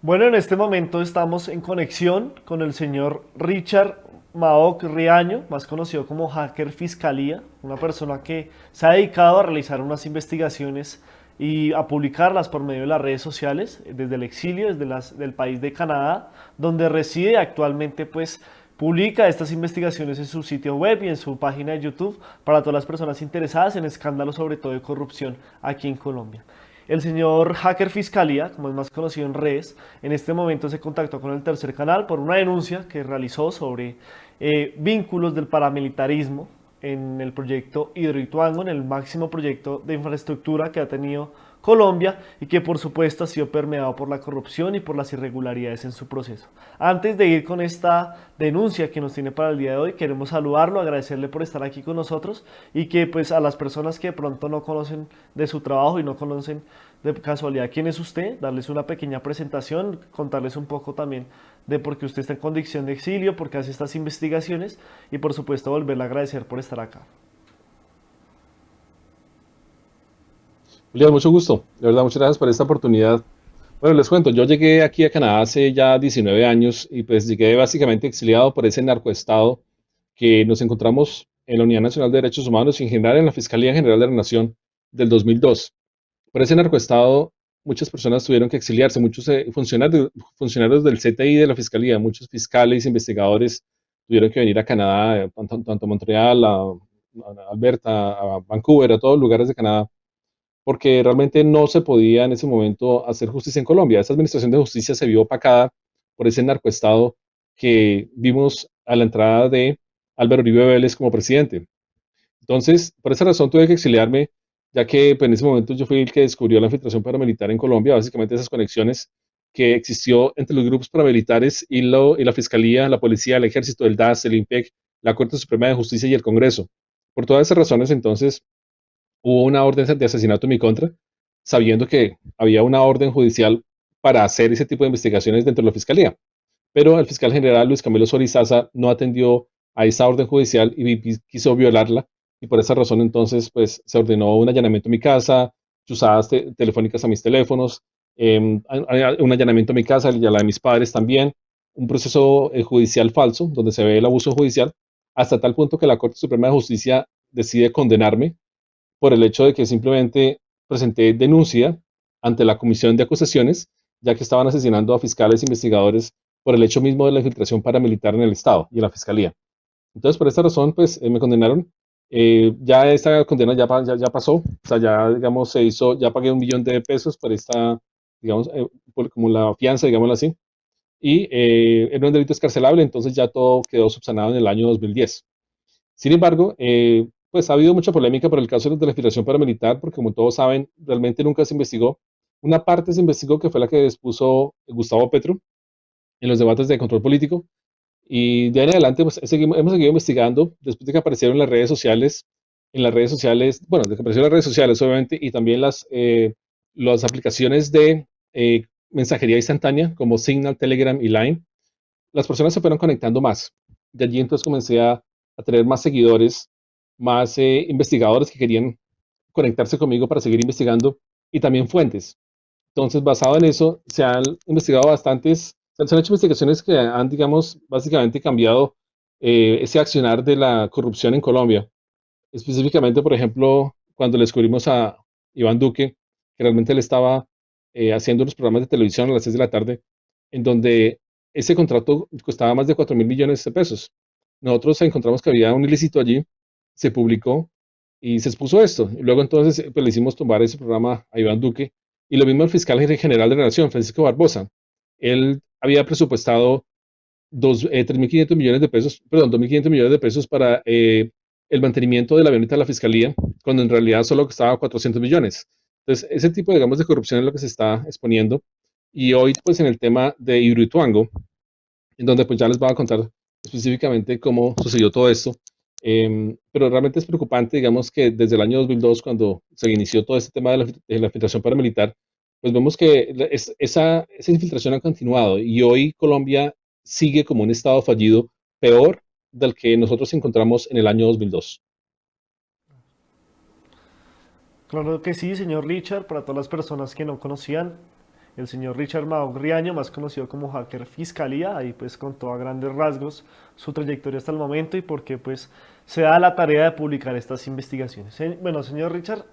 Bueno, en este momento estamos en conexión con el señor Richard Maok Riaño, más conocido como Hacker Fiscalía, una persona que se ha dedicado a realizar unas investigaciones y a publicarlas por medio de las redes sociales, desde el exilio, del país de Canadá, donde reside actualmente, pues publica estas investigaciones en su sitio web y en su página de YouTube para todas las personas interesadas en escándalos, sobre todo de corrupción aquí en Colombia. El señor Hacker Fiscalía, como es más conocido en redes, en este momento se contactó con el tercer canal por una denuncia que realizó sobre vínculos del paramilitarismo en el proyecto Hidroituango, en el máximo proyecto de infraestructura que ha tenido Colombia y que por supuesto ha sido permeado por la corrupción y por las irregularidades en su proceso. Antes de ir con esta denuncia que nos tiene para el día de hoy, queremos saludarlo, agradecerle por estar aquí con nosotros y que pues a las personas que de pronto no conocen de su trabajo y no conocen de casualidad quién es usted, darles una pequeña presentación, contarles un poco también de por qué usted está en condición de exilio, por qué hace estas investigaciones y por supuesto volverle a agradecer por estar acá. Julián, mucho gusto. De verdad, muchas gracias por esta oportunidad. Bueno, les cuento, yo llegué aquí a Canadá hace ya 19 años y pues llegué básicamente exiliado por ese narcoestado que nos encontramos en la Unidad Nacional de Derechos Humanos y en general en la Fiscalía General de la Nación del 2002. Por ese narcoestado, muchas personas tuvieron que exiliarse, muchos funcionarios del CTI de la Fiscalía, muchos fiscales, investigadores tuvieron que venir a Canadá, tanto a Montreal, a Alberta, a Vancouver, a todos los lugares de Canadá porque realmente no se podía en ese momento hacer justicia en Colombia. Esta administración de justicia se vio opacada por ese narcoestado que vimos a la entrada de Álvaro Uribe Vélez como presidente. Entonces, por esa razón tuve que exiliarme, ya que pues, en ese momento yo fui el que descubrió la infiltración paramilitar en Colombia, básicamente esas conexiones que existió entre los grupos paramilitares y la Fiscalía, la Policía, el Ejército, el DAS, el IMPEC, la Corte Suprema de Justicia y el Congreso. Por todas esas razones, entonces, hubo una orden de asesinato en mi contra, sabiendo que había una orden judicial para hacer ese tipo de investigaciones dentro de la fiscalía. Pero el fiscal general Luis Camilo Sorizaza no atendió a esa orden judicial y quiso violarla. Y por esa razón, entonces, pues se ordenó un allanamiento a mi casa, chuzadas telefónicas a mis teléfonos, un allanamiento a mi casa y a la de mis padres también, un proceso judicial falso donde se ve el abuso judicial, hasta tal punto que la Corte Suprema de Justicia decide condenarme por el hecho de que simplemente presenté denuncia ante la Comisión de Acusaciones, ya que estaban asesinando a fiscales e investigadores por el hecho mismo de la infiltración paramilitar en el Estado y en la Fiscalía. Entonces, por esta razón, pues me condenaron. Ya esta condena ya pasó, o sea, ya, digamos, se hizo, ya pagué 1 millón de pesos por esta, digamos, como la fianza, digámoslo así, y era un delito escarcelable, entonces ya todo quedó subsanado en el año 2010. Sin embargo, pues ha habido mucha polémica por el caso de la infiltración paramilitar, porque como todos saben, realmente nunca se investigó. Una parte se investigó que fue la que expuso Gustavo Petro en los debates de control político, y de ahí en adelante pues, hemos seguido investigando después de que aparecieron en las redes sociales, bueno, de que aparecieron las redes sociales obviamente, y también las aplicaciones de mensajería instantánea como Signal, Telegram y Line. Las personas se fueron conectando más. De allí entonces comencé a tener más seguidores, más investigadores que querían conectarse conmigo para seguir investigando y también fuentes. Entonces, basado en eso, se han investigado se han hecho investigaciones que han, digamos, básicamente cambiado ese accionar de la corrupción en Colombia. Específicamente, por ejemplo, cuando le descubrimos a Iván Duque, que realmente él estaba haciendo los programas de televisión a las 6 de la tarde, en donde ese contrato costaba más de 4.000 millones de pesos. Nosotros encontramos que había un ilícito allí, se publicó y se expuso esto. Y luego entonces pues, le hicimos tumbar ese programa a Iván Duque y lo mismo al fiscal general de la Nación, Francisco Barbosa. Él había presupuestado 3.500 millones de pesos, perdón, 2.500 millones de pesos para el mantenimiento de la avioneta de la fiscalía, cuando en realidad solo costaba 400 millones. Entonces, ese tipo, digamos, de corrupción es lo que se está exponiendo. Y hoy, pues, en el tema de Hidroituango, en donde pues ya les voy a contar específicamente cómo sucedió todo esto. Pero realmente es preocupante, digamos, que desde el año 2002, cuando se inició todo este tema de la infiltración paramilitar, pues vemos que esa infiltración ha continuado y hoy Colombia sigue como un estado fallido, peor del que nosotros encontramos en el año 2002. Claro que sí, señor Richard, para todas las personas que no conocían, el señor Richard Maog Riaño, más conocido como Hacker Fiscalía. Ahí pues contó a grandes rasgos su trayectoria hasta el momento y por qué pues se da la tarea de publicar estas investigaciones. Bueno, señor Richard,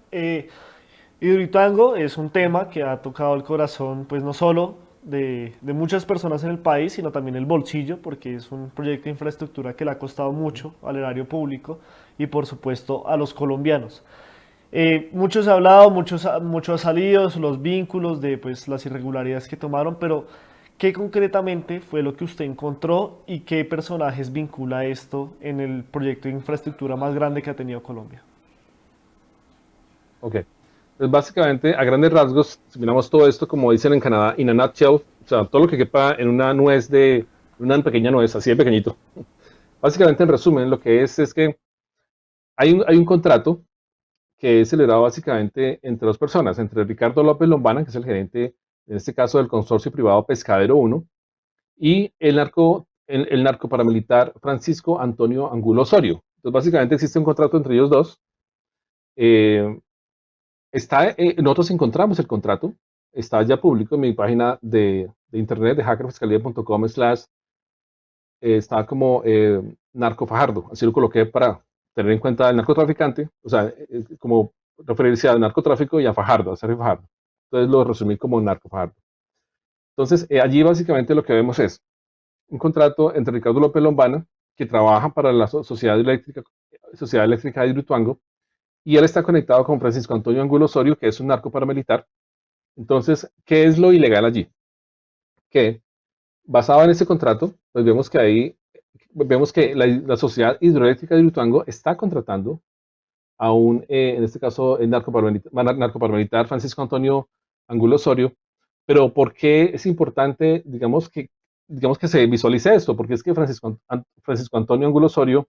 Hidroituango es un tema que ha tocado el corazón, pues no solo de muchas personas en el país, sino también el bolsillo, porque es un proyecto de infraestructura que le ha costado mucho al erario público y por supuesto a los colombianos. Muchos ha hablado, muchos ha salido, los vínculos de pues, las irregularidades que tomaron, pero ¿qué concretamente fue lo que usted encontró y qué personajes vincula esto en el proyecto de infraestructura más grande que ha tenido Colombia? Ok. Pues básicamente, a grandes rasgos, si miramos todo esto, como dicen en Canadá, in a nutshell, o sea, todo lo que quepa en una nuez una pequeña nuez, así de pequeñito. Básicamente, en resumen, lo que es que hay un contrato que es celebrado básicamente entre dos personas, entre Ricardo López Lombana, que es el gerente, en este caso, del consorcio privado Pescadero Uno, y el narco paramilitar Francisco Antonio Angulo Osorio. Entonces, básicamente existe un contrato entre ellos dos. Eh, Nosotros encontramos el contrato, está ya público en mi página de internet de hackerfiscalía.com está como Narco Fajardo, así lo coloqué para tener en cuenta el narcotraficante, o sea, como referirse al narcotráfico y a Fajardo, a Sergio Fajardo. Entonces lo resumí como Narco Fajardo. Entonces, allí básicamente lo que vemos es un contrato entre Ricardo López Lombana, que trabaja para la Sociedad Eléctrica de Hidroituango, y él está conectado con Francisco Antonio Angulo Osorio, que es un narco paramilitar. Entonces, ¿qué es lo ilegal allí? Que basado en ese contrato, pues vemos que la Sociedad Hidroeléctrica de Hidroituango está contratando a en este caso, el narcoparamilitar Francisco Antonio Angulo Osorio. Pero ¿por qué es importante, digamos que se visualice esto? Porque es que Francisco Antonio Angulo Osorio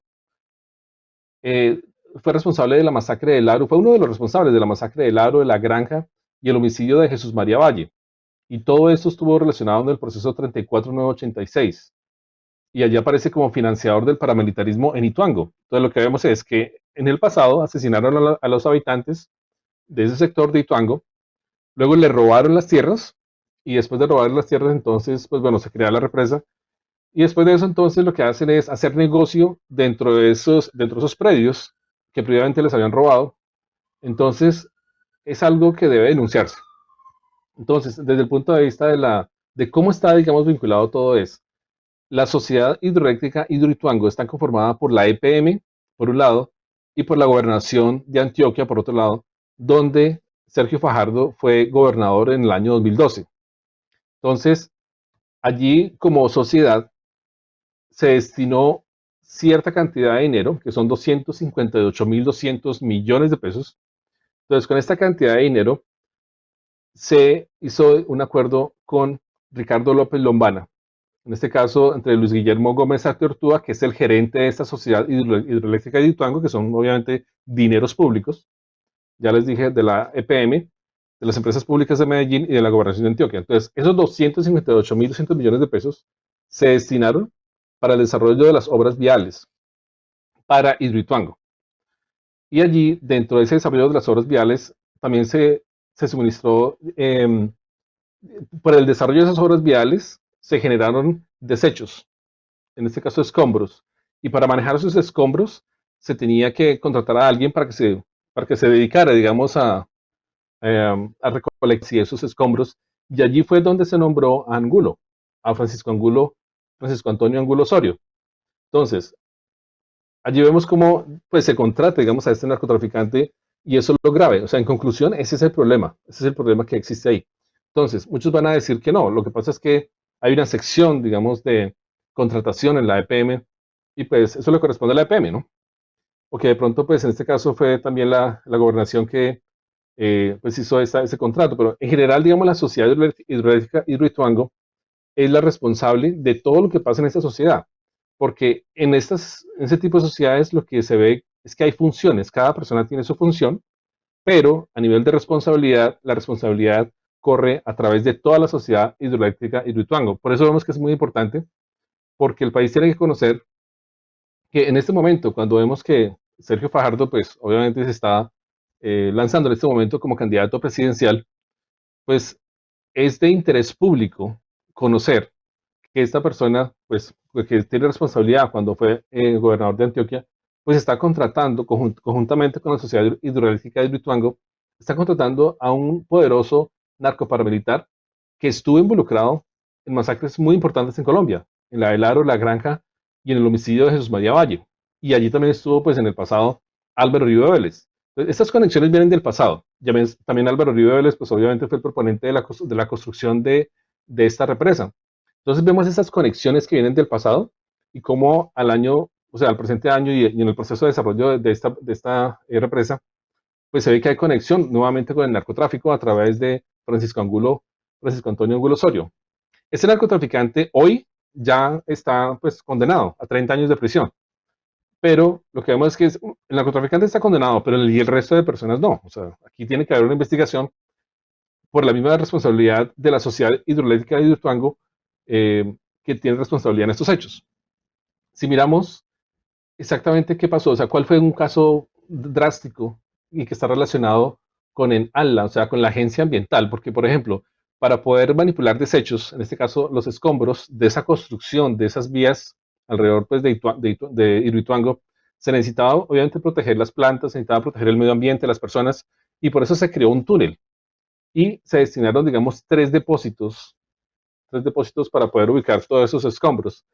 eh, fue responsable de la masacre del Aro, fue uno de los responsables de la masacre del Aro, de la Granja y el homicidio de Jesús María Valle. Y todo esto estuvo relacionado en el proceso 34986. Y allí aparece como financiador del paramilitarismo en Ituango. Entonces lo que vemos es que en el pasado asesinaron a los habitantes de ese sector de Ituango, luego le robaron las tierras y después de robar las tierras entonces, pues bueno, se crea la represa y después de eso entonces lo que hacen es hacer negocio dentro de esos predios que previamente les habían robado. Entonces es algo que debe denunciarse. Entonces, desde el punto de vista de cómo está, digamos, vinculado todo eso, la Sociedad Hidroeléctrica Hidroituango está conformada por la EPM, por un lado, y por la Gobernación de Antioquia, por otro lado, donde Sergio Fajardo fue gobernador en el año 2012. Entonces, allí como sociedad se destinó cierta cantidad de dinero, que son 258.200 millones de pesos. Entonces, con esta cantidad de dinero se hizo un acuerdo con Ricardo López Lombana, en este caso entre Luis Guillermo Gómez Arteortúa, que es el gerente de esta sociedad hidroeléctrica de Ituango, que son obviamente dineros públicos, ya les dije, de la EPM, de las empresas públicas de Medellín y de la gobernación de Antioquia. Entonces, esos 258.200 millones de pesos se destinaron para el desarrollo de las obras viales para Hidroituango. Y allí, dentro de ese desarrollo de las obras viales, también se suministró, por el desarrollo de esas obras viales, se generaron desechos, en este caso escombros. Y para manejar esos escombros, se tenía que contratar a alguien para que se dedicara, digamos, a recolectar esos escombros. Y allí fue donde se nombró a Angulo, a Francisco Antonio Angulo Osorio. Entonces, allí vemos cómo pues, se contrata, digamos, a este narcotraficante y eso es lo grave. O sea, en conclusión, ese es el problema que existe ahí. Entonces, muchos van a decir que no, lo que pasa es que hay una sección, digamos, de contratación en la EPM y pues eso le corresponde a la EPM, ¿no? Porque de pronto, pues en este caso fue también la gobernación que pues hizo ese contrato, pero en general, digamos, la sociedad hidroeléctrica Hidroituango es la responsable de todo lo que pasa en esta sociedad, porque en ese tipo de sociedades lo que se ve es que hay funciones, cada persona tiene su función, pero a nivel de responsabilidad, la responsabilidad corre a través de toda la sociedad hidroeléctrica Hidroituango. Por eso vemos que es muy importante, porque el país tiene que conocer que en este momento, cuando vemos que Sergio Fajardo, pues obviamente se está lanzando en este momento como candidato presidencial, pues es de interés público conocer que esta persona, pues, que tiene responsabilidad cuando fue gobernador de Antioquia, pues está contratando conjuntamente con la Sociedad Hidroeléctrica de Hidroituango, está contratando a un poderoso narcoparamilitar que estuvo involucrado en masacres muy importantes en Colombia, en la del Aro, la Granja y en el homicidio de Jesús María Valle. Y allí también estuvo, pues, en el pasado Álvaro Uribe Vélez. Entonces, estas conexiones vienen del pasado. Ya ves, también Álvaro Uribe Vélez, pues obviamente fue el proponente de la construcción de esta represa. Entonces vemos esas conexiones que vienen del pasado y cómo al año, o sea, al presente año y en el proceso de desarrollo de esta represa, pues se ve que hay conexión nuevamente con el narcotráfico a través de Francisco Antonio Angulo Osorio. Este narcotraficante hoy ya está pues condenado a 30 años de prisión, pero lo que vemos es que el narcotraficante está condenado, pero el resto de personas no. O sea, aquí tiene que haber una investigación por la misma responsabilidad de la Sociedad Hidroeléctrica de Hidroituango, que tiene responsabilidad en estos hechos. Si miramos exactamente qué pasó, o sea, cuál fue un caso drástico y que está relacionado con el ANLA, o sea, con la agencia ambiental, porque, por ejemplo, para poder manipular desechos, en este caso los escombros de esa construcción, de esas vías alrededor pues, de Hidroituango, se necesitaba obviamente proteger las plantas, se necesitaba proteger el medio ambiente, las personas, y por eso se creó un túnel y se destinaron, digamos, tres depósitos para poder ubicar todos esos escombros.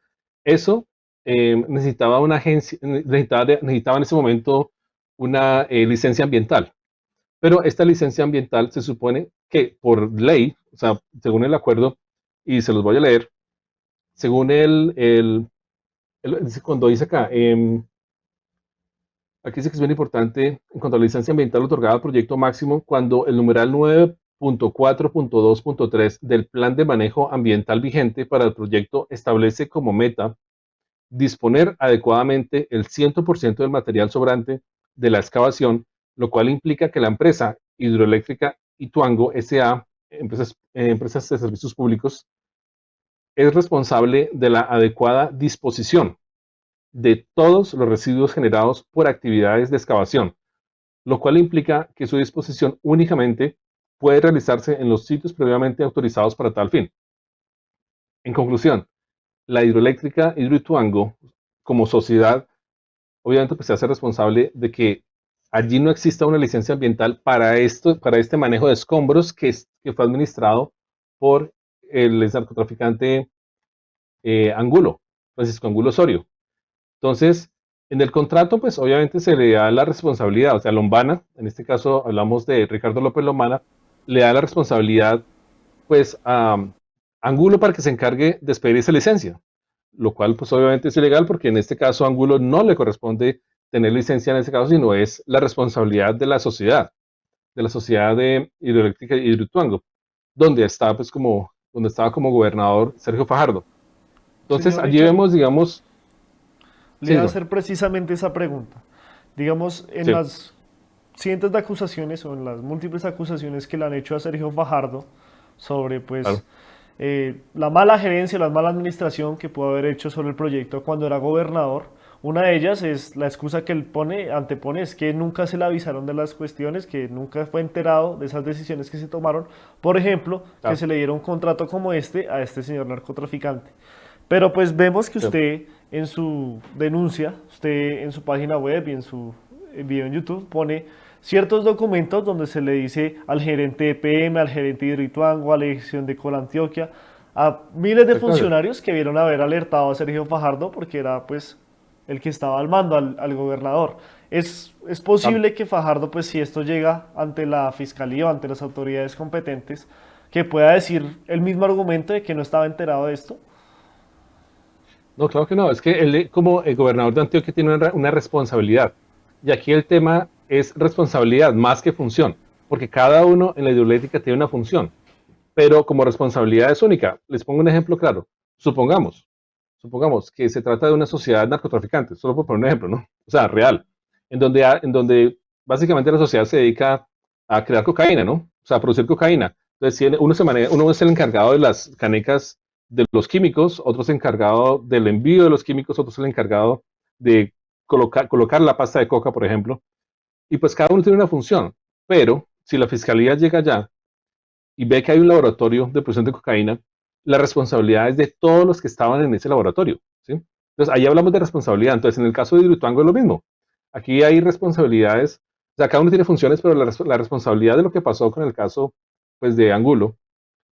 Eso necesitaba una agencia, necesitaba en ese momento una licencia ambiental. Pero esta licencia ambiental se supone que por ley, o sea, según el acuerdo, y se los voy a leer, según cuando dice acá, aquí dice que es bien importante en cuanto a la licencia ambiental otorgada al proyecto máximo, cuando el numeral 9.4.2.3 del plan de manejo ambiental vigente para el proyecto establece como meta disponer adecuadamente el 100% del material sobrante de la excavación, lo cual implica que la empresa hidroeléctrica Ituango S.A., empresas de servicios públicos, es responsable de la adecuada disposición de todos los residuos generados por actividades de excavación, lo cual implica que su disposición únicamente puede realizarse en los sitios previamente autorizados para tal fin. En conclusión, la hidroeléctrica Hidroituango, como sociedad, obviamente pues, se hace responsable de que allí no exista una licencia ambiental para este manejo de escombros que fue administrado por el narcotraficante Angulo, Francisco Angulo Osorio. Entonces, en el contrato, pues obviamente se le da la responsabilidad, o sea, Lombana, en este caso hablamos de Ricardo López Lombana, le da la responsabilidad pues a Angulo para que se encargue de expedir esa licencia, lo cual pues obviamente es ilegal porque en este caso a Angulo no le corresponde tener licencia en este caso, sino es la responsabilidad de la sociedad de hidroeléctrica y Hidroituango, donde está pues donde estaba como gobernador Sergio Fajardo. Entonces Señor allí Richard, vemos, digamos, le sí, iba a señor, hacer precisamente esa pregunta. Digamos, en sí, las cientos de acusaciones o en las múltiples acusaciones que le han hecho a Sergio Fajardo sobre pues claro, la mala gerencia, la mala administración que pudo haber hecho sobre el proyecto cuando era gobernador. Una de ellas es la excusa que él antepone, es que nunca se le avisaron de las cuestiones, que nunca fue enterado de esas decisiones que se tomaron. Por ejemplo, que claro, se le diera un contrato como este a este señor narcotraficante. Pero pues vemos que sí, usted en su denuncia, usted en su página web y en su video en YouTube pone ciertos documentos donde se le dice al gerente de PM, al gerente de Hidroituango, a la dirección de Colantioquia, a miles de exactamente. funcionarios que vieron haber alertado a Sergio Fajardo porque era pues el que estaba al mando, al gobernador. Es Claro. posible que Fajardo, pues si esto llega ante la fiscalía o ante las autoridades competentes, que pueda decir el mismo argumento de que no estaba enterado de esto. No, claro que no. Es que él, como el gobernador de Antioquia, tiene una responsabilidad. Y aquí el tema es responsabilidad más que función, porque cada uno en la hidroeléctrica tiene una función, pero como responsabilidad es única. Les pongo un ejemplo claro. Supongamos, supongamos que se trata de una sociedad narcotraficante, solo por poner un ejemplo, ¿no? O sea, real, en donde básicamente la sociedad se dedica a crear cocaína, ¿no? O sea, a producir cocaína. Entonces, uno es el encargado de las canecas de los químicos, otro es el encargado del envío de los químicos, otro es el encargado de colocar la pasta de coca, por ejemplo. Y pues cada uno tiene una función, pero si la fiscalía llega allá y ve que hay un laboratorio de producción de cocaína, la responsabilidad es de todos los que estaban en ese laboratorio, ¿sí? Entonces, ahí hablamos de responsabilidad. Entonces, en el caso de Hidroituango es lo mismo. Aquí hay responsabilidades, o sea, cada uno tiene funciones, pero la responsabilidad de lo que pasó con el caso, pues, de Angulo,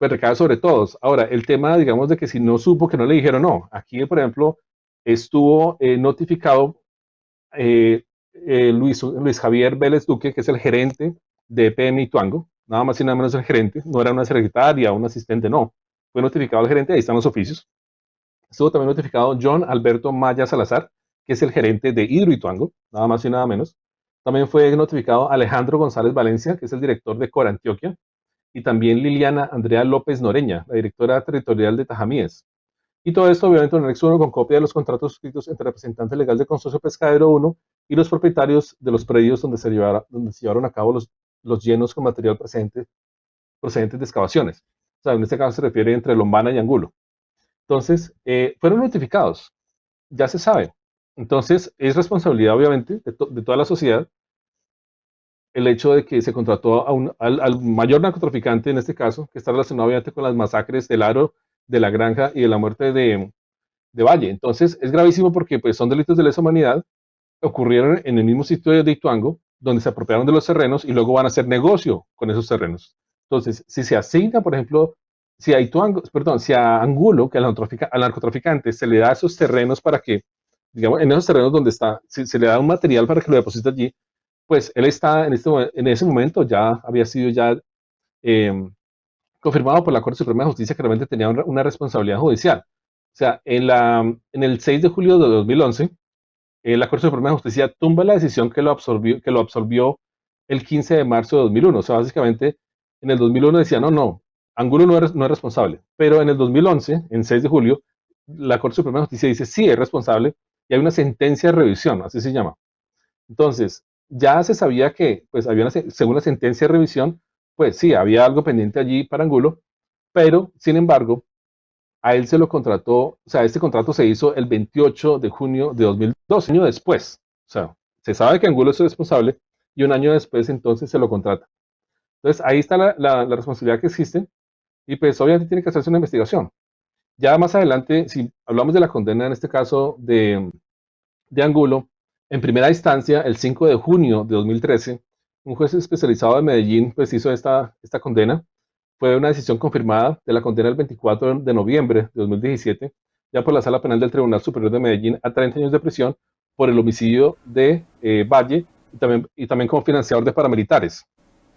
pues recae sobre todos. Ahora, el tema, digamos, de que si no supo, que no le dijeron, no. Aquí, por ejemplo, estuvo notificado Luis Javier Vélez Duque, que es el gerente de EPM Ituango, nada más y nada menos el gerente, no era una secretaria, un asistente, no. Fue notificado el gerente, ahí están los oficios. Estuvo también notificado John Alberto Maya Salazar, que es el gerente de Hidroituango, nada más y nada menos. También fue notificado Alejandro González Valencia, que es el director de Cor Antioquia, y también Liliana Andrea López Noreña, la directora territorial de Tajamíes. Y todo esto, obviamente, en el anexo 1 con copia de los contratos suscritos entre representantes legales del Consorcio Pescadero 1 y los propietarios de los predios donde se llevaron a cabo los llenos con material procedentes de excavaciones. O sea, en este caso se refiere entre Lombana y Angulo. Entonces, fueron notificados, ya se sabe. Entonces, es responsabilidad, obviamente, de toda la sociedad el hecho de que se contrató al mayor narcotraficante en este caso, que está relacionado obviamente con las masacres del Aro, de la Granja y de la muerte de Valle. Entonces, es gravísimo porque pues, son delitos de lesa humanidad, ocurrieron en el mismo sitio de Ituango, donde se apropiaron de los terrenos y luego van a hacer negocio con esos terrenos. Entonces, si se asigna, por ejemplo, si a Ituango, perdón, si a Angulo, que al narcotraficante, se le da esos terrenos para que, digamos, en esos terrenos donde está, si se le da un material para que lo deposite allí, pues él está en ese momento ya había sido ya eh, confirmado por la Corte Suprema de Justicia que realmente tenía una responsabilidad judicial. O sea, en el 6 de julio de 2011, la Corte Suprema de Justicia tumba la decisión que lo absolvió el 15 de marzo de 2001. O sea, básicamente en el 2001 decía, no, no, Angulo no es responsable. Pero en el 2011, en 6 de julio, la Corte Suprema de Justicia dice, sí, es responsable y hay una sentencia de revisión, así se llama. Entonces, ya se sabía que, pues, según la sentencia de revisión, pues sí, había algo pendiente allí para Angulo, pero, sin embargo, a él se lo contrató, o sea, este contrato se hizo el 28 de junio de 2012, un año después. O sea, se sabe que Angulo es responsable y un año después entonces se lo contrata. Entonces, ahí está la responsabilidad que existe y pues obviamente tiene que hacerse una investigación. Ya más adelante, si hablamos de la condena en este caso de Angulo, en primera instancia, el 5 de junio de 2013, un juez especializado de Medellín pues hizo esta condena. Fue una decisión confirmada de la condena el 24 de noviembre de 2017, ya por la Sala Penal del Tribunal Superior de Medellín a 30 años de prisión por el homicidio de Valle y también como financiador de paramilitares.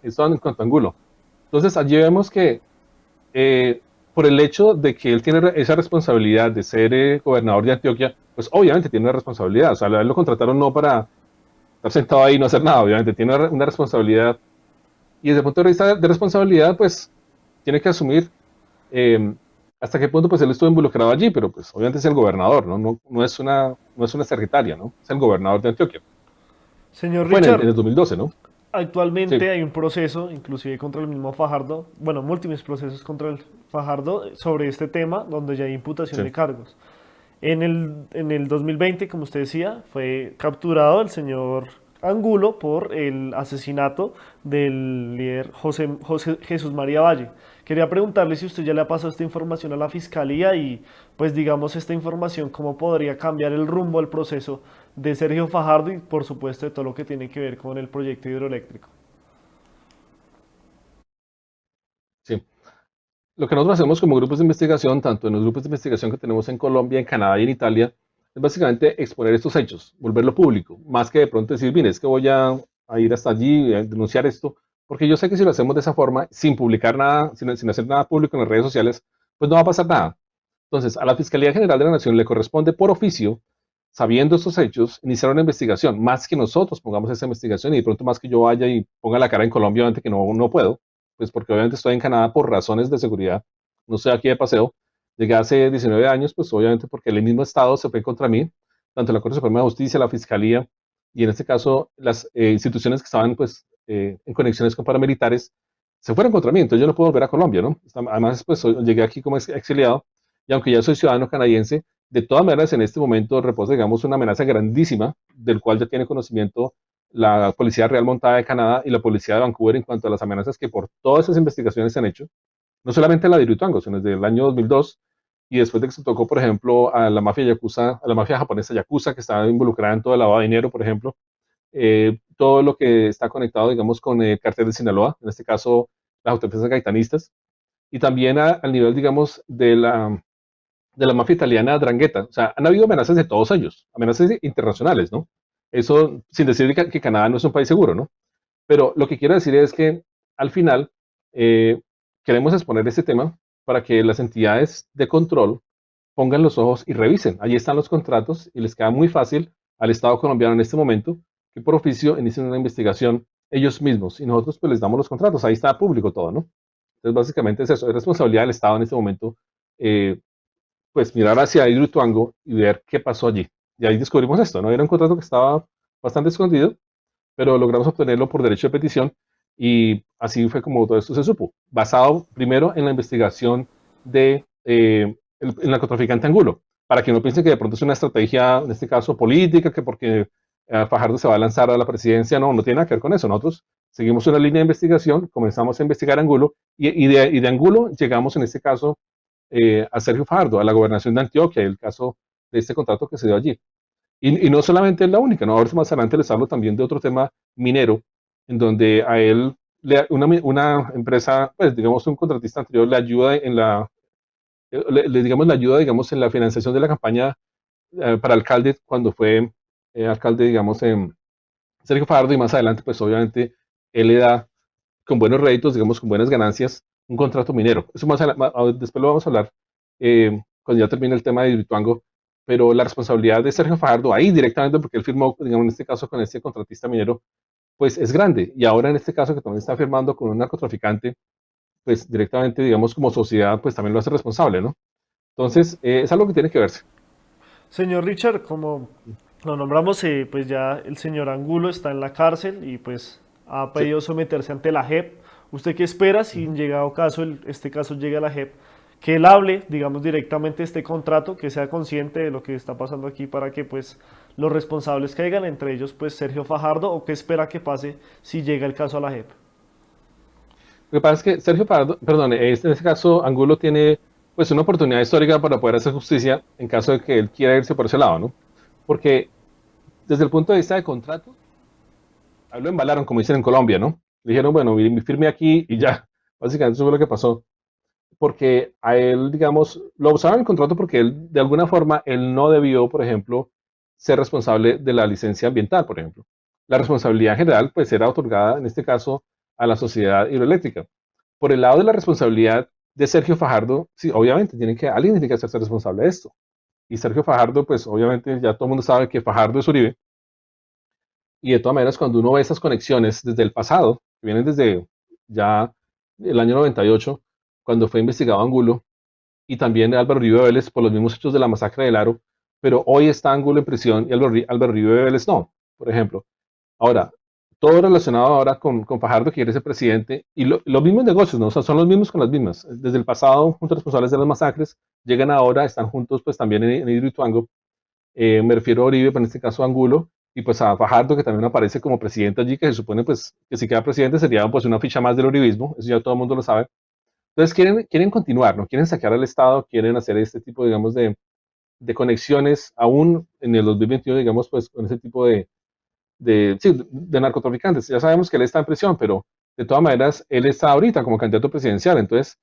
Esto en cuanto a Angulo. Entonces, allí vemos que eh, por el hecho de que él tiene esa responsabilidad de ser gobernador de Antioquia, pues obviamente tiene una responsabilidad. O sea, a él lo contrataron no para estar sentado ahí y no hacer nada, obviamente tiene una responsabilidad. Y desde el punto de vista de responsabilidad, pues tiene que asumir eh, hasta qué punto pues él estuvo involucrado allí, pero pues obviamente es el gobernador, ¿no? No es una secretaria, ¿no? Es el gobernador de Antioquia. Señor Fue en Richard, el 2012, ¿no? Sí, actualmente hay un proceso, inclusive contra el mismo Fajardo, bueno, múltiples procesos contra el Fajardo sobre este tema, donde ya hay imputación sí. de cargos. En el 2020, como usted decía, fue capturado el señor Angulo por el asesinato del líder José Jesús María Valle. Quería preguntarle si usted ya le ha pasado esta información a la fiscalía y, pues digamos, esta información, cómo podría cambiar el rumbo al proceso de Sergio Fajardo y, por supuesto, de todo lo que tiene que ver con el proyecto hidroeléctrico. Sí. Lo que nosotros hacemos como grupos de investigación, tanto en los grupos de investigación que tenemos en Colombia, en Canadá y en Italia, es básicamente exponer estos hechos, volverlo público, más que de pronto decir, mire, es que voy a ir hasta allí a denunciar esto, porque yo sé que si lo hacemos de esa forma, sin publicar nada, sin hacer nada público en las redes sociales, pues no va a pasar nada. Entonces, a la Fiscalía General de la Nación le corresponde por oficio, sabiendo estos hechos, iniciar una investigación, más que nosotros pongamos esa investigación y de pronto más que yo vaya y ponga la cara en Colombia, obviamente que no puedo, pues porque obviamente estoy en Canadá por razones de seguridad, no estoy aquí de paseo. Llegué hace 19 años, pues obviamente porque el mismo Estado se fue contra mí, tanto la Corte Suprema de Justicia, la Fiscalía y en este caso las instituciones que estaban pues en conexiones con paramilitares se fueron contra mí, entonces yo no puedo volver a Colombia, ¿no? Además, pues llegué aquí como exiliado y aunque ya soy ciudadano canadiense, de todas maneras en este momento reposa, digamos, una amenaza grandísima del cual ya tiene conocimiento la Policía Real Montada de Canadá y la Policía de Vancouver en cuanto a las amenazas que por todas esas investigaciones se han hecho, no solamente la de Irutuango, sino desde el año 2002 y después de que se tocó, por ejemplo, a la mafia yakuza, a la mafia japonesa yakuza que estaba involucrada en todo el lavado de dinero, por ejemplo, todo lo que está conectado, digamos, con el cartel de Sinaloa, en este caso las autopistas gaitanistas, y también al nivel, digamos, de la mafia italiana Drangheta. O sea, han habido amenazas de todos ellos, amenazas internacionales, ¿no? Eso sin decir que Canadá no es un país seguro, ¿no? Pero lo que quiero decir es que al final eh, queremos exponer este tema para que las entidades de control pongan los ojos y revisen. Allí están los contratos y les queda muy fácil al Estado colombiano en este momento que por oficio inicien una investigación ellos mismos y nosotros pues les damos los contratos. Ahí está público todo, ¿no? Entonces básicamente es eso, es responsabilidad del Estado en este momento eh, pues mirar hacia Hidroituango y ver qué pasó allí. Y ahí descubrimos esto, ¿no? Era un contrato que estaba bastante escondido, pero logramos obtenerlo por derecho de petición y así fue como todo esto se supo, basado primero en la investigación de el narcotraficante Angulo, para que no piensen que de pronto es una estrategia, en este caso política, que porque Fajardo se va a lanzar a la presidencia, no, no tiene nada que ver con eso. Nosotros seguimos una línea de investigación, comenzamos a investigar Angulo y de Angulo llegamos en este caso a Sergio Fajardo, a la gobernación de Antioquia, el caso de este contrato que se dio allí. Y no solamente es la única, ¿no? Ahora más adelante les hablo también de otro tema minero, en donde a él, una empresa, pues digamos un contratista anterior le ayuda en digamos, le ayuda, digamos, en la financiación de la campaña para alcalde cuando fue alcalde, digamos, en Sergio Fajardo y más adelante, pues obviamente él le da con buenos réditos, digamos, con buenas ganancias, un contrato minero. Eso después lo vamos a hablar cuando ya termine el tema de Hidroituango, pero la responsabilidad de Sergio Fajardo ahí directamente, porque él firmó, digamos, en este caso con este contratista minero, pues es grande. Y ahora en este caso que también está firmando con un narcotraficante, pues directamente, digamos, como sociedad, pues también lo hace responsable, ¿no? Entonces, es algo que tiene que verse. Señor Richard, como lo nombramos, pues ya el señor Angulo está en la cárcel y pues ha Sí. pedido someterse ante la JEP. ¿Usted qué espera si en llegado caso, este caso llegue a la JEP? Que él hable, digamos, directamente de este contrato, que sea consciente de lo que está pasando aquí para que pues los responsables caigan, entre ellos pues Sergio Fajardo, o qué espera que pase si llega el caso a la JEP. Lo que pasa es que Sergio Fajardo, perdón, en este caso Angulo tiene pues una oportunidad histórica para poder hacer justicia en caso de que él quiera irse por ese lado, ¿no? Porque desde el punto de vista de contrato, ahí lo embalaron, como dicen en Colombia, ¿no? Le dijeron, bueno, firme aquí y ya. Básicamente eso fue lo que pasó. Porque a él, digamos, lo usaron en el contrato porque él, de alguna forma, él no debió, por ejemplo, ser responsable de la licencia ambiental, por ejemplo. La responsabilidad general, pues, era otorgada, en este caso, a la sociedad hidroeléctrica. Por el lado de la responsabilidad de Sergio Fajardo, sí, obviamente, alguien tiene que hacerse responsable de esto. Y Sergio Fajardo, pues, obviamente, ya todo el mundo sabe que Fajardo es Uribe, y de todas maneras, cuando uno ve esas conexiones desde el pasado, que vienen desde ya el año 98, cuando fue investigado Angulo, y también Álvaro Uribe Vélez por los mismos hechos de la masacre del Aro, pero hoy está Angulo en prisión y Álvaro Uribe Vélez no, por ejemplo. Ahora, todo relacionado ahora con Fajardo, que quiere ser presidente, y los mismos negocios, ¿no? O sea, son los mismos con las mismas. Desde el pasado, juntos responsables de las masacres, llegan ahora, están juntos pues también en Hidroituango, me refiero a Uribe, pero en este caso a Angulo, y pues a Fajardo, que también aparece como presidente allí, que se supone pues que si queda presidente sería pues una ficha más del uribismo, eso ya todo el mundo lo sabe. Entonces quieren continuar, ¿no? Quieren sacar al Estado, quieren hacer este tipo, digamos, de conexiones, aún en el 2021, digamos, pues con ese tipo sí, de narcotraficantes. Ya sabemos que él está en prisión, pero de todas maneras, él está ahorita como candidato presidencial, entonces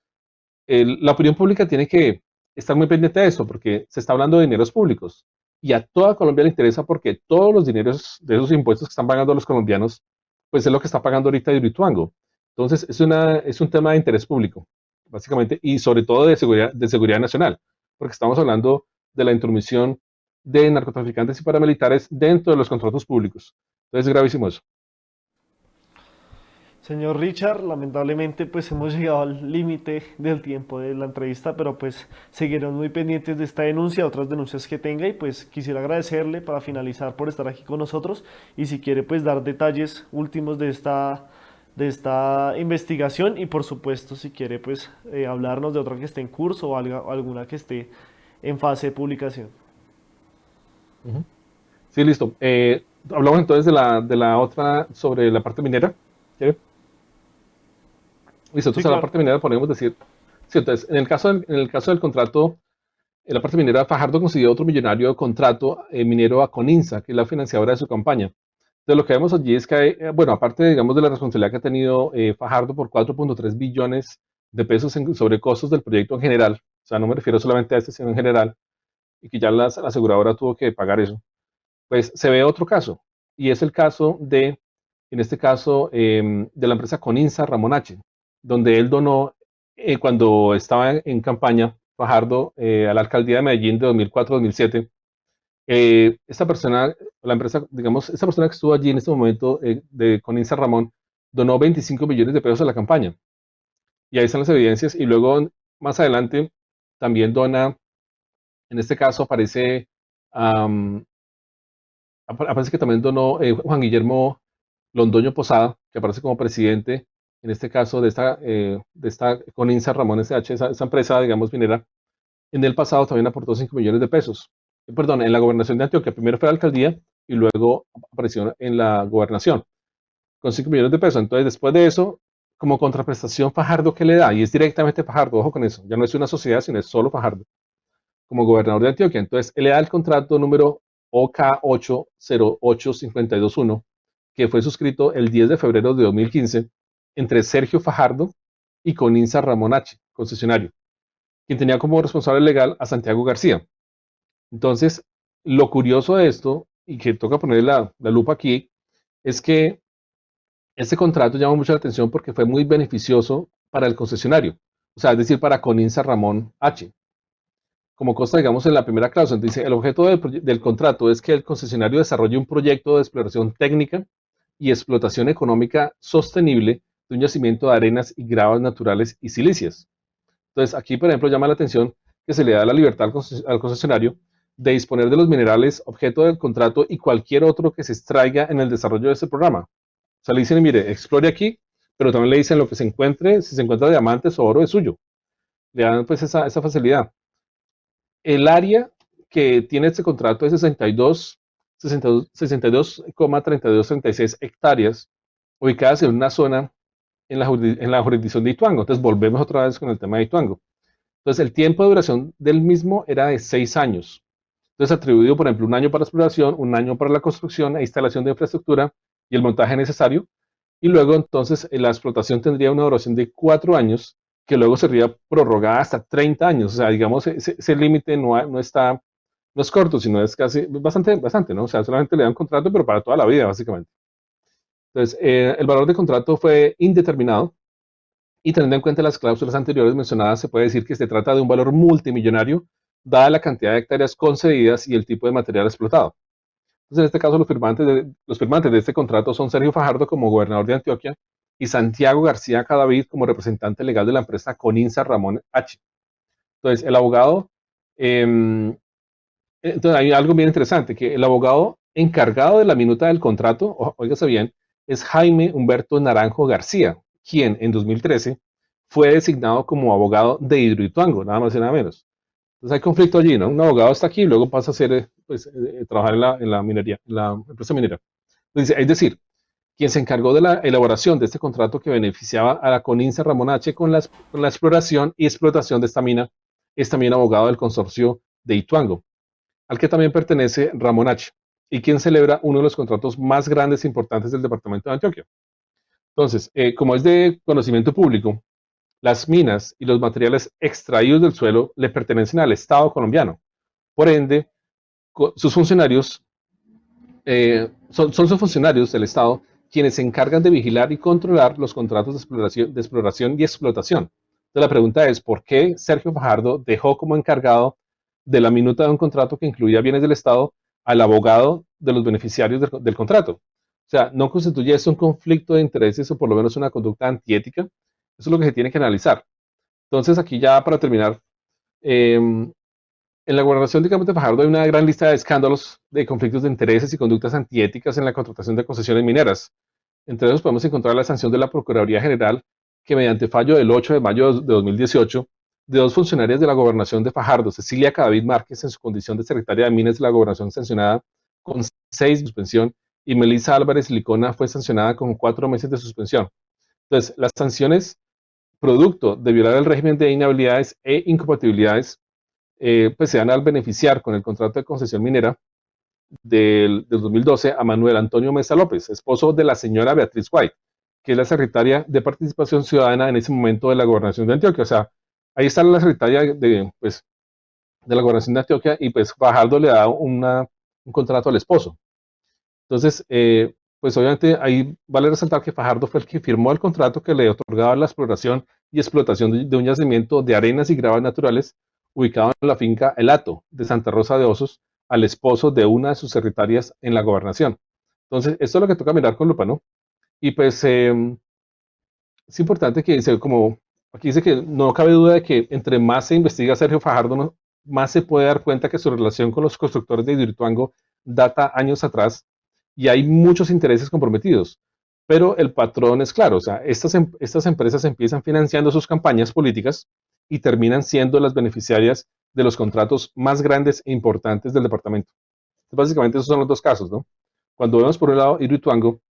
la opinión pública tiene que estar muy pendiente de eso, porque se está hablando de dineros públicos. Y a toda Colombia le interesa porque todos los dineros de esos impuestos que están pagando los colombianos, pues es lo que está pagando ahorita Hidroituango. Entonces, es un tema de interés público, básicamente, y sobre todo de seguridad nacional, porque estamos hablando de la intromisión de narcotraficantes y paramilitares dentro de los contratos públicos. Entonces, es gravísimo eso. Señor Richard, lamentablemente pues hemos llegado al límite del tiempo de la entrevista, pero pues seguiremos muy pendientes de esta denuncia, otras denuncias que tenga y pues quisiera agradecerle para finalizar por estar aquí con nosotros y si quiere pues dar detalles últimos de esta investigación y por supuesto si quiere pues hablarnos de otra que esté en curso o alguna que esté en fase de publicación. Ujú. Sí, listo. Hablamos entonces de la otra sobre la parte minera. ¿Quiere? Listo, Sí, entonces a la claro. parte minera podemos decir, sí, entonces, en el caso del contrato, en la parte minera, Fajardo consiguió otro millonario contrato minero a Coninsa, que es la financiadora de su campaña. Entonces lo que vemos allí es que, bueno, aparte, digamos, de la responsabilidad que ha tenido Fajardo por 4.3 billones de pesos sobre costos del proyecto en general, o sea, no me refiero solamente a este, sino en general, y que ya la aseguradora tuvo que pagar eso, pues se ve otro caso, y es el caso de, en este caso, de la empresa Coninsa Ramón H., donde él donó, cuando estaba en campaña, Fajardo, a la alcaldía de Medellín de 2004-2007, esta persona, la empresa, digamos, esta persona que estuvo allí en este momento de Coninsa Ramón, donó 25 millones de pesos a la campaña. Y ahí están las evidencias. Y luego, más adelante, también dona, en este caso aparece, um, aparece que también donó Juan Guillermo Londoño Posada, que aparece como presidente, en este caso de esta Coninsa Ramón SH, esa empresa, digamos, minera. En el pasado también aportó 5 millones de pesos. Perdón, en la gobernación de Antioquia. Primero fue la alcaldía y luego apareció en la gobernación con 5 millones de pesos. Entonces, después de eso, como contraprestación, Fajardo, ¿qué le da? Y es directamente Fajardo, ojo con eso. Ya no es una sociedad, sino es solo Fajardo, como gobernador de Antioquia. Entonces, él le da el contrato número OK808521, que fue suscrito el 10 de febrero de 2015 entre Sergio Fajardo y Coninsa Ramón H., concesionario, quien tenía como responsable legal a Santiago García. Entonces, lo curioso de esto, y que toca poner la lupa aquí, es que este contrato llama mucho la atención porque fue muy beneficioso para el concesionario, o sea, es decir, para Coninsa Ramón H. Como consta, digamos, en la primera cláusula, dice, el objeto del contrato es que el concesionario desarrolle un proyecto de exploración técnica y explotación económica sostenible de un yacimiento de arenas y gravas naturales y silíceas. Entonces, aquí, por ejemplo, llama la atención que se le da la libertad al concesionario de disponer de los minerales objeto del contrato y cualquier otro que se extraiga en el desarrollo de este programa. O sea, le dicen, mire, explore aquí, pero también le dicen lo que se encuentre, si se encuentra diamantes o oro es suyo. Le dan pues esa facilidad. El área que tiene este contrato es 62,3236 hectáreas, ubicadas en una zona en la jurisdicción de Ituango. Entonces volvemos otra vez con el tema de Ituango. Entonces, el tiempo de duración del mismo era de 6 años. Entonces, atribuido, por ejemplo, un año para exploración, un año para la construcción e instalación de infraestructura y el montaje necesario. Y luego, entonces, la explotación tendría una duración de 4 años, que luego sería prorrogada hasta 30 años. O sea, digamos, ese límite no está, no es corto, sino es casi bastante, ¿no? O sea, solamente le dan contrato, pero para toda la vida, básicamente. Entonces, el valor del contrato fue indeterminado y teniendo en cuenta las cláusulas anteriores mencionadas, se puede decir que se trata de un valor multimillonario, dada la cantidad de hectáreas concedidas y el tipo de material explotado. Entonces, en este caso, los firmantes de este contrato son Sergio Fajardo como gobernador de Antioquia y Santiago García Cadavid como representante legal de la empresa Coninsa Ramón H. Entonces, el abogado, eh, entonces hay algo bien interesante, que el abogado encargado de la minuta del contrato, oígase bien, es Jaime Humberto Naranjo García, quien en 2013 fue designado como abogado de Hidroituango, nada más y nada menos. Entonces hay conflicto allí, ¿no? Un abogado está aquí y luego pasa a ser, pues, trabajar en la minería, en la empresa minera. Entonces, es decir, quien se encargó de la elaboración de este contrato que beneficiaba a la Coninsa Ramón H. Con la exploración y explotación de esta mina, es también abogado del consorcio de Ituango, al que también pertenece Ramón H., y quien celebra uno de los contratos más grandes e importantes del departamento de Antioquia. Entonces, como es de conocimiento público, las minas y los materiales extraídos del suelo le pertenecen al Estado colombiano. Por ende, sus funcionarios son sus funcionarios del Estado quienes se encargan de vigilar y controlar los contratos de exploración y explotación. Entonces, la pregunta es, ¿por qué Sergio Fajardo dejó como encargado de la minuta de un contrato que incluía bienes del Estado al abogado de los beneficiarios del contrato? O sea, ¿no constituye eso un conflicto de intereses o por lo menos una conducta antiética? Eso es lo que se tiene que analizar. Entonces, aquí ya para terminar, en la gobernación, digamos, de Fajardo hay una gran lista de escándalos de conflictos de intereses y conductas antiéticas en la contratación de concesiones mineras. Entre ellos podemos encontrar la sanción de la Procuraduría General, que mediante fallo del 8 de mayo de 2018, de dos funcionarias de la gobernación de Fajardo, Cecilia Cadavid Márquez, en su condición de secretaria de Minas de la gobernación sancionada con 6 de suspensión, y Melissa Álvarez Licona fue sancionada con 4 meses de suspensión. Entonces, las sanciones producto de violar el régimen de inhabilidades e incompatibilidades, pues se dan al beneficiar con el contrato de concesión minera del 2012 a Manuel Antonio Mesa López, esposo de la señora Beatriz White, que es la secretaria de Participación Ciudadana en ese momento de la gobernación de Antioquia. O sea, ahí está la secretaria pues, de la gobernación de Antioquia y pues Fajardo le da un contrato al esposo. Entonces, pues obviamente ahí vale resaltar que Fajardo fue el que firmó el contrato que le otorgaba la exploración y explotación de un yacimiento de arenas y gravas naturales ubicado en la finca El Hato de Santa Rosa de Osos al esposo de una de sus secretarias en la gobernación. Entonces, esto es lo que toca mirar con lupa, ¿no? Y pues es importante que, como aquí dice que no cabe duda de que entre más se investiga a Sergio Fajardo, ¿no?, más se puede dar cuenta que su relación con los constructores de Hidroituango data años atrás y hay muchos intereses comprometidos. Pero el patrón es claro, o sea, estas empresas empiezan financiando sus campañas políticas y terminan siendo las beneficiarias de los contratos más grandes e importantes del departamento. Entonces, básicamente esos son los dos casos, ¿no? Cuando vemos por un lado Hidroituango,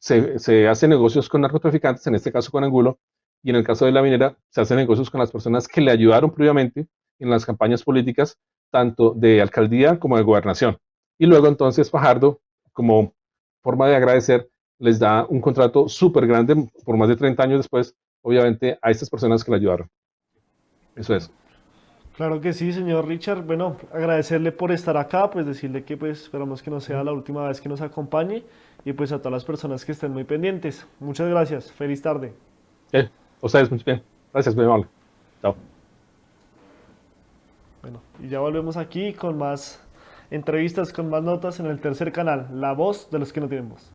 se hace negocios con narcotraficantes, en este caso con Angulo, y en el caso de la minera, se hacen negocios con las personas que le ayudaron previamente en las campañas políticas, tanto de alcaldía como de gobernación. Y luego entonces Fajardo, como forma de agradecer, les da un contrato súper grande por más de 30 años después, obviamente, a estas personas que le ayudaron. Eso es. Claro que sí, señor Richard. Bueno, agradecerle por estar acá, pues decirle que pues esperamos que no sea la última vez que nos acompañe y pues a todas las personas que estén muy pendientes. Muchas gracias. Feliz tarde. Ustedes, muy bien. Gracias, muy amable. Chao. Bueno, y ya volvemos aquí con más entrevistas, con más notas en el tercer canal, La Voz de los que no tienen voz.